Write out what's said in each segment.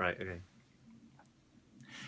Right, okay.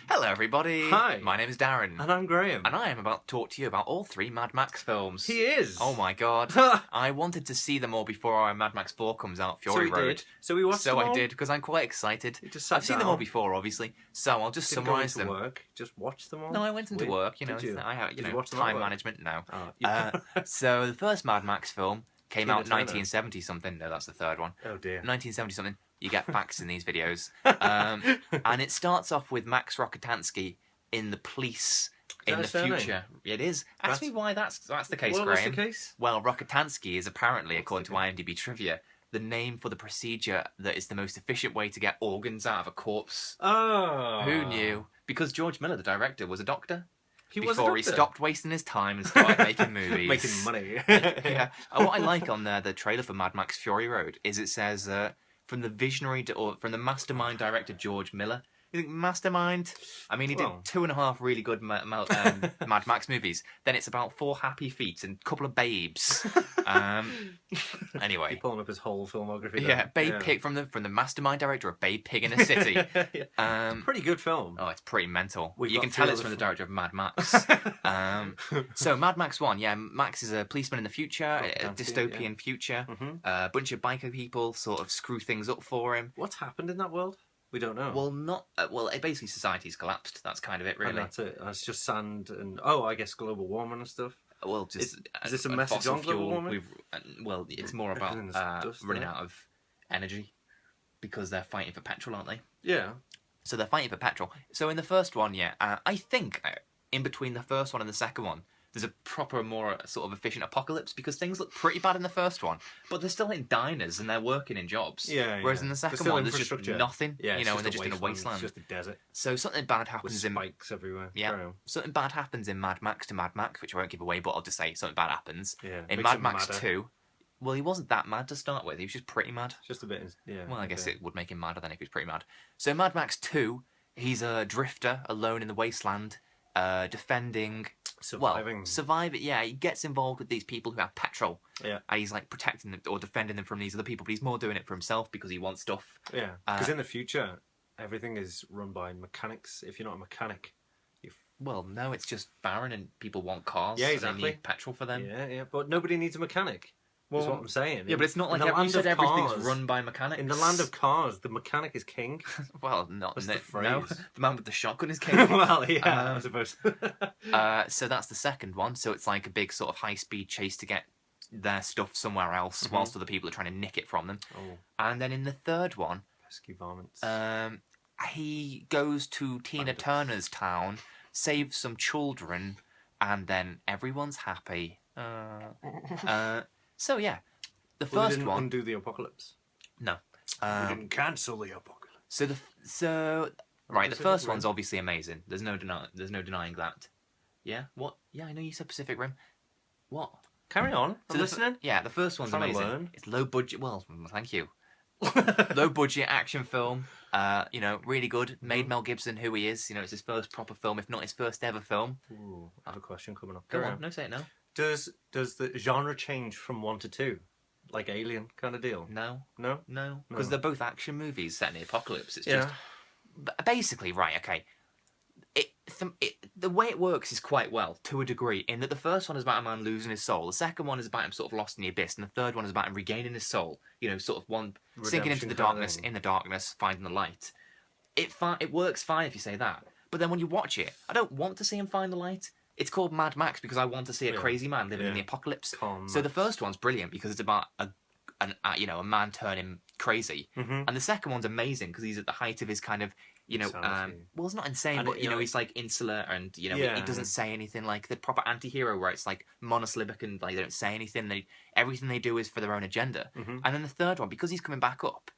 Hello everybody! Hi. My name is Darren. And I'm Graham. And I am about to talk to you about all 3 Mad Max films. He is! Oh my god. I wanted to see them all before our Mad Max 4 comes out, Fury Road. Did. So we watched them all? So I did, because I'm quite excited. You just sat I've seen them all down. before, obviously, so I'll just Didn't summarise go into them. work, just watch them all? No, I went into work, you know, Did you? I have, Did you watch them at time work? management now. Oh, yeah. So the first Mad Max film came out in Turner. 1970 something. No, that's the third one. Oh dear. 1970 something. You get facts in these videos. And it starts off with Max Rokitansky in the police in the future. It is. Ask me why that's the case, Graham. What's the case? Well, Rokitansky is apparently, according to IMDb trivia, the name for the procedure that is the most efficient way to get organs out of a corpse. Oh. Who knew? Because George Miller, the director, was a doctor. He was a Before he doctor? stopped wasting his time and started making movies. Making money. Yeah. What I like on the trailer for Mad Max Fury Road is it says from the visionary or from the mastermind director George Miller. You think mastermind? I mean, he did 2.5 really good Mad Max movies. Then it's about 4 happy feet and a couple of babes. Anyway, You're pulling up his whole filmography. yeah, Babe Pig from the mastermind director of Babe Pig in a City. Pretty good film. Oh, it's pretty mental. We've You got can tell 3 it's other from the director of Mad Max. So Mad Max 1, yeah, Max is a policeman in the future, a dystopian future. A bunch of biker people sort of screw things up for him. What's happened in that world? We don't know. Well, not basically society's collapsed. That's kind of it, really. And that's it. It's just sand and I guess global warming and stuff. Well, just is this a message on global warming? Well, it's more about running out of energy because they're fighting for petrol, aren't they? Yeah. So they're fighting for petrol. So in the first one, yeah, I think in between the first one and the second one, there's a proper, more sort of efficient apocalypse because things look pretty bad in the first one, but they're still in diners and they're working in jobs. Yeah. Whereas in the second one, there's just nothing. Yeah, and they're just in a wasteland. It's just a desert. So something bad happens with spikes everywhere. Yeah. Something bad happens in Mad Max to Mad Max, which I won't give away, but I'll just say something bad happens. Yeah. In Mad Max 2, well, he wasn't that mad to start with. He was just pretty mad. Just a bit. Yeah. Well, I guess it would make him madder than if he was pretty mad. So Mad Max 2, he's a drifter alone in the wasteland, defending. Surviving, yeah. He gets involved with these people who have petrol. Yeah. And he's like protecting them or defending them from these other people, but he's more doing it for himself because he wants stuff. Yeah. Because in the future, everything is run by mechanics. If you're not a mechanic, well, no, it's just barren and people want cars. Yeah, exactly. So they need petrol for them. Yeah. But nobody needs a mechanic. Well, that's what I'm saying. Yeah, but it's not like you said everything's run by mechanics. In the land of cars, the mechanic is king. Well, not that's the phrase. No, the man with the shotgun is king. Well, yeah, I suppose. So that's the second one. So it's like a big sort of high-speed chase to get their stuff somewhere else, whilst other people are trying to nick it from them. Oh. And then in the third one, pesky varmints. He goes to Tina Turner's town, saves some children, and then everyone's happy. So yeah, the first one undo the apocalypse. No, we didn't cancel the apocalypse. The first one's obviously amazing. There's no denying that. Yeah. What? Yeah, I know you said Pacific Rim. What? Carry on. I'm listening. Yeah, the first one's amazing. Learn. It's low budget. Well, thank you. Low budget action film. Really good. Made Mel Gibson who he is. It's his first proper film, if not his first ever film. Ooh, I have a question coming up. Go on. No, say it now. Does the genre change from 1 to 2? Like Alien kind of deal? No. Because they're both action movies set in the apocalypse. It's yeah. just basically right. Okay. The way it works is quite well to a degree. In that the first one is about a man losing his soul. The second one is about him sort of lost in the abyss, and the third one is about him regaining his soul. Sort of one sinking into the darkness, in the darkness, finding the light. It works fine if you say that. But then when you watch it, I don't want to see him find the light. It's called Mad Max because I want to see a crazy man living in the apocalypse. So the first one's brilliant because it's about a man turning crazy, and the second one's amazing because he's at the height of his kind of well, it's not insane, but he's like insular and he doesn't say anything, like the proper anti-hero where it's like monosyllabic and like they don't say anything. Everything they do is for their own agenda. And then the third one, because he's coming back up,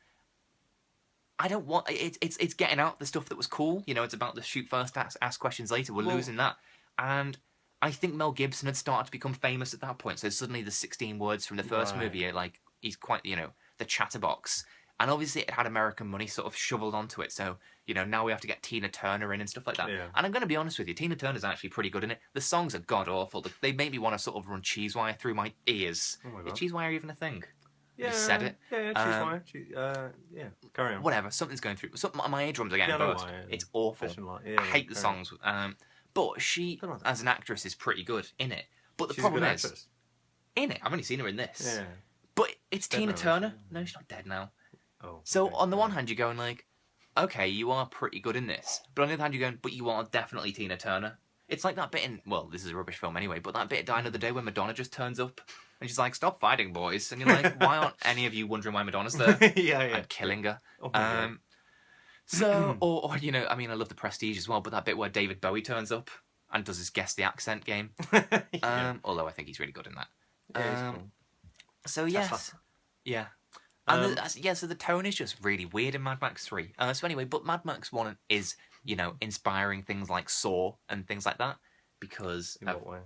I don't want it's getting out the stuff that was cool. It's about the shoot first, ask questions later. We're losing that. And I think Mel Gibson had started to become famous at that point. So suddenly the 16 words from the first movie are like, he's quite, the chatterbox. And obviously it had American money sort of shoveled onto it. So, now we have to get Tina Turner in and stuff like that. Yeah. And I'm going to be honest with you, Tina Turner's actually pretty good in it. The songs are god-awful. They make me want to sort of run cheese wire through my ears. Oh my God. Is cheese wire even a thing? I just said it. Yeah, she's fine. Yeah, carry on. Whatever, something's going through. My eardrums are getting burst. It's awful. I hate the songs. But she, as an actress, is pretty good in it. But the problem is, in it, I've only seen her in this. Yeah. But it's Tina Turner. No, she's not dead now. Oh. So on the one hand, you're going like, okay, you are pretty good in this. But on the other hand, you're going, but you are definitely Tina Turner. It's like that bit in, well, this is a rubbish film anyway, but that bit of Die Another Day when Madonna just turns up and she's like, stop fighting, boys. And you're like, why aren't any of you wondering why Madonna's there? Yeah. And killing her. So, or, you know, I mean, I love The Prestige as well, but that bit where David Bowie turns up and does his guess the accent game. Although I think he's really good in that. Yeah, cool. So, yes. Yeah. And so the tone is just really weird in Mad Max 3. So anyway, but Mad Max 1 is, you know, inspiring things like Saw and things like that because of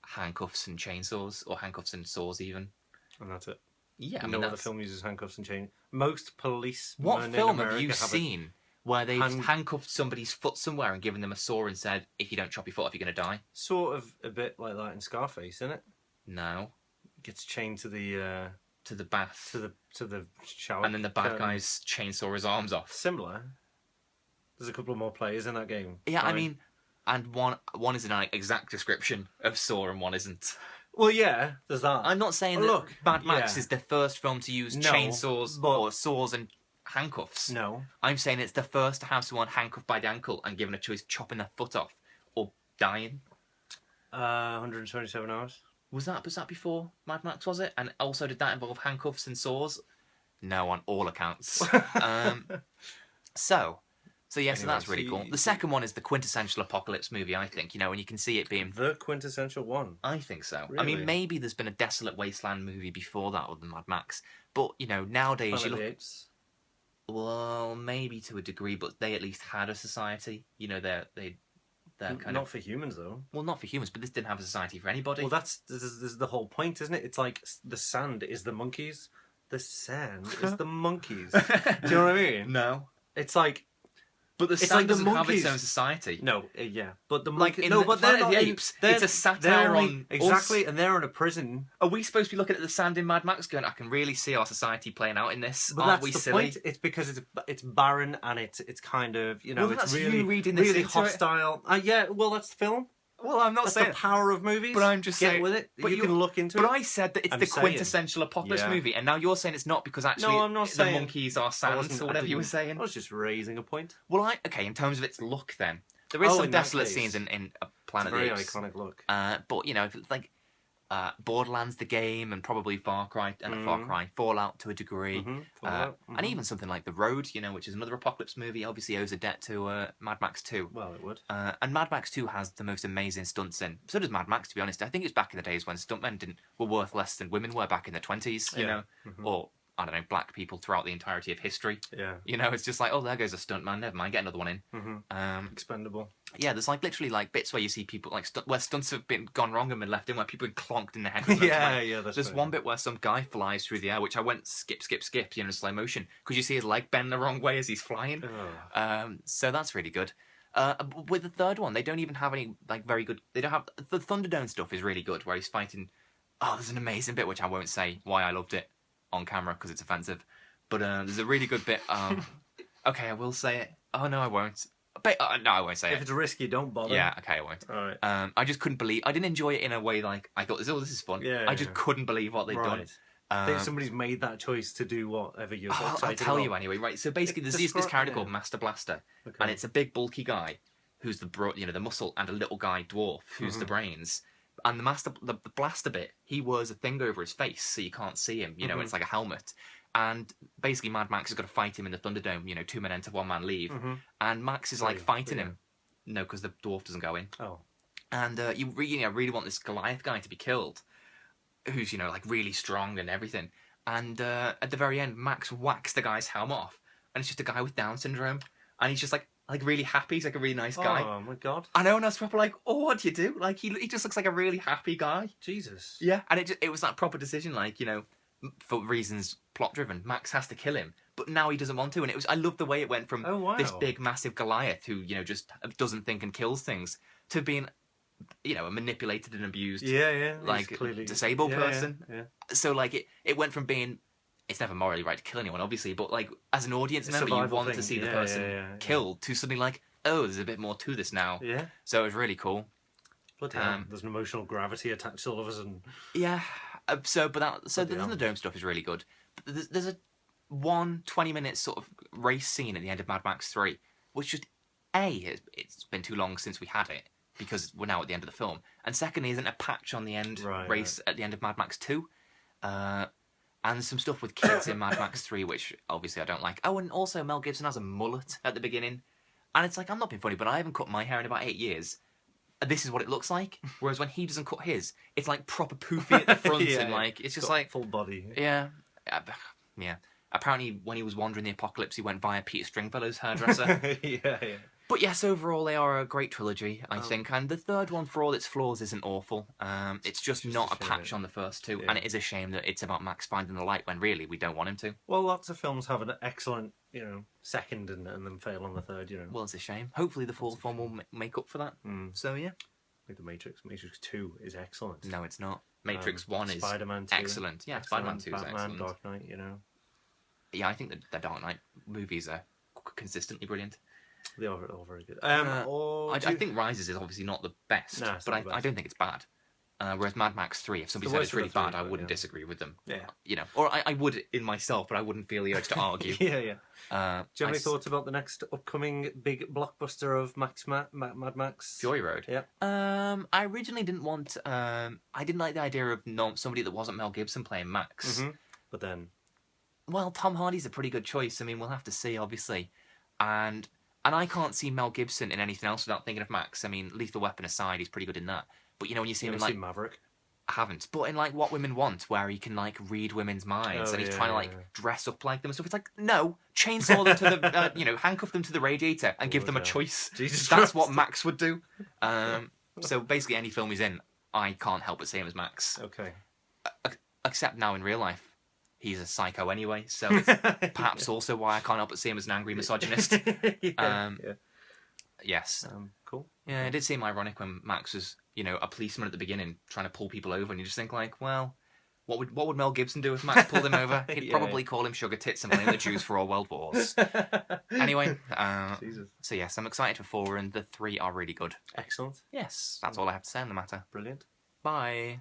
handcuffs and chainsaws, or handcuffs and saws even. And that's it. Yeah, no other film uses handcuffs and chains. Most police. What film have you seen where they've handcuffed somebody's foot somewhere and given them a saw and said, if you don't chop your foot off, you're going to die? Sort of a bit like that in Scarface, isn't it? No. Gets chained to the bath. To the shower. And then the bad guys chainsaw his arms off. Similar. There's a couple of more players in that game. Yeah, I mean, and one is an exact description of Saw and one isn't. Well, yeah, there's that. I'm not saying that Mad Max is the first film to use chainsaws or saws and handcuffs. No. I'm saying it's the first to have someone handcuffed by the ankle and given a choice of chopping their foot off or dying. 127 hours. Was that before Mad Max, was it? And also, did that involve handcuffs and saws? No, on all accounts. So yeah, so that's really cool. The second one is the quintessential apocalypse movie, I think, you know, and you can see it being... The quintessential one? I think so. Really? I mean, maybe there's been a Desolate Wasteland movie before that other than Mad Max, but, you know, nowadays Planet of the Apes? Well, maybe to a degree, but they at least had a society. You know, they're kind of... Not for humans, though. Well, not for humans, but this didn't have a society for anybody. Well, this is the whole point, isn't it? It's like the sand is the monkeys. The sand is the monkeys. Do you know what I mean? No. It's like... But the sand doesn't have its own society. No, yeah. But the like but they're not the apes. It's a satire on exactly, and they're in a prison. Are we supposed to be looking at the sand in Mad Max, going, "I can really see our society playing out in this"? But aren't we that's the silly? point. It's because it's barren and it's kind of well, it's really really hostile. Yeah, well, that's the film. Well, I'm not saying the power of movies. But I'm just saying, get with it. But you can look into it. But I said that it's the quintessential apocalypse movie, and now you're saying it's not because actually I'm not the monkeys are sand or whatever you were saying. I was just raising a point. Well, okay, in terms of its look, then there is some desolate scenes in Planet of the Apes. Very iconic look. But you know, if it's like Borderlands the game, and probably Far Cry, Fallout to a degree, and even something like The Road, you know, which is another apocalypse movie, obviously owes a debt to Mad Max 2. Well, it would. And Mad Max 2 has the most amazing stunts in. So does Mad Max, to be honest. I think it's back in the days when stuntmen were worth less than women were back in the 20s, you know, or I don't know, black people throughout the entirety of history. Yeah. You know, it's just like, oh, there goes a stuntman. Never mind, get another one in. Expendable. Yeah, there's like literally like bits where you see people like where stunts have gone wrong and been left in, where people have been clonked in the head. There's one bit where some guy flies through the air, which I went skip, you know, in slow motion, because you see his leg bend the wrong way as he's flying. So that's really good. With the third one, they don't even have any like very good. They don't have the Thunderdome stuff is really good, where he's fighting. Oh, there's an amazing bit which I won't say why I loved it on camera because it's offensive, but there's a really good bit. Okay, I will say it. Oh no, I won't. But, no, I won't say it. If it's risky, don't bother. Yeah, okay, I won't. All right. I just couldn't believe... I didn't enjoy it in a way like... I thought, this is fun. Yeah, I just couldn't believe what they'd done. I think somebody's made that choice to do whatever you're excited I'll tell you anyway, right? So basically, there's this character called Master Blaster, and it's a big, bulky guy who's the muscle, and a little guy, dwarf, who's the brains. And the Blaster bit, he wears a thing over his face, so you can't see him. You know, it's like a helmet. And basically, Mad Max has got to fight him in the Thunderdome. You know, 2 men enter, 1 man leave. And Max is like fighting him. No, because the dwarf doesn't go in. Oh. And you really want this Goliath guy to be killed, who's, you know, like really strong and everything. And at the very end, Max whacks the guy's helmet off, and it's just a guy with Down syndrome, and he's just like really happy. He's like a really nice guy. Oh my god! I know, and I was proper like, oh, what do you do? Like he just looks like a really happy guy. Jesus. Yeah, and it was that proper decision, like, you know, for reasons plot driven. Max has to kill him, but now he doesn't want to, and I love the way it went from this big massive Goliath who, you know, just doesn't think and kills things to being, you know, a manipulated and abused, like disabled person. Yeah. So like it went from being it's never morally right to kill anyone, obviously, but like as an audience A member, you survival want to thing. see the Yeah, person yeah. killed to suddenly like, oh, there's a bit more to this now. Yeah. So it was really cool. Bloody hell. There's an emotional gravity attached to all of us, and Yeah. So the Bloody hell. Thunderdome stuff is really good. But there's a 20-minute sort of race scene at the end of Mad Max 3, which just it's been too long since we had it because we're now at the end of the film, and secondly, isn't a patch on the end race at the end of Mad Max 2. And some stuff with kids in Mad Max 3, which obviously I don't like. Oh, and also Mel Gibson has a mullet at the beginning. And it's like, I'm not being funny, but I haven't cut my hair in about 8 years. And this is what it looks like. Whereas when he doesn't cut his, it's like proper poofy at the front. Yeah, and like, it's just got like... full body. Yeah. Yeah. Apparently, when he was wandering the apocalypse, he went via Peter Stringfellow's hairdresser. Yeah. But yes, overall, they are a great trilogy, I think. And the third one, for all its flaws, isn't awful. It's just not a patch on the first two. And it is a shame that it's about Max finding the light when really we don't want him to. Well, lots of films have an excellent, second and then fail on the third, Well, it's a shame. Hopefully the fourth one will make up for that. So, yeah. Like the Matrix. Matrix 2 is excellent. No, it's not. Matrix 1 is Spider-Man 2. excellent. Yeah, Spider-Man 2 is Batman, excellent. Dark Knight, Yeah, I think the Dark Knight movies are consistently brilliant. They are all very good. I think Rises is obviously not the best, but I don't think it's bad. Whereas Mad Max 3, if somebody said it's really bad, I wouldn't disagree with them. Yeah. Or I would in myself, but I wouldn't feel the urge to argue. Yeah. Do you have any thoughts about the next upcoming big blockbuster of Mad Max? Fury Road? Yeah. I originally didn't want... I didn't like the idea of somebody that wasn't Mel Gibson playing Max. But then... Well, Tom Hardy's a pretty good choice. I mean, we'll have to see, obviously. And I can't see Mel Gibson in anything else without thinking of Max. I mean, Lethal Weapon aside, he's pretty good in that. But when you see him in like Maverick? I haven't. But in like What Women Want, where he can like read women's minds and he's trying to like dress up like them and stuff. It's like, no, chainsaw them to the handcuff them to the radiator and give them a choice. That's what Max would do. So basically any film he's in, I can't help but see him as Max. Okay. Except now in real life. He's a psycho anyway, so it's perhaps also why I can't help but see him as an angry misogynist. Yes. Cool. Yeah, it did seem ironic when Max was, a policeman at the beginning trying to pull people over, and you just think like, well, what would Mel Gibson do if Max pulled him over? He'd probably call him Sugar Tits and blame the Jews for all world wars. Anyway, so yes, I'm excited for 4, and the 3 are really good. Excellent. Yes, that's all I have to say on the matter. Brilliant. Bye.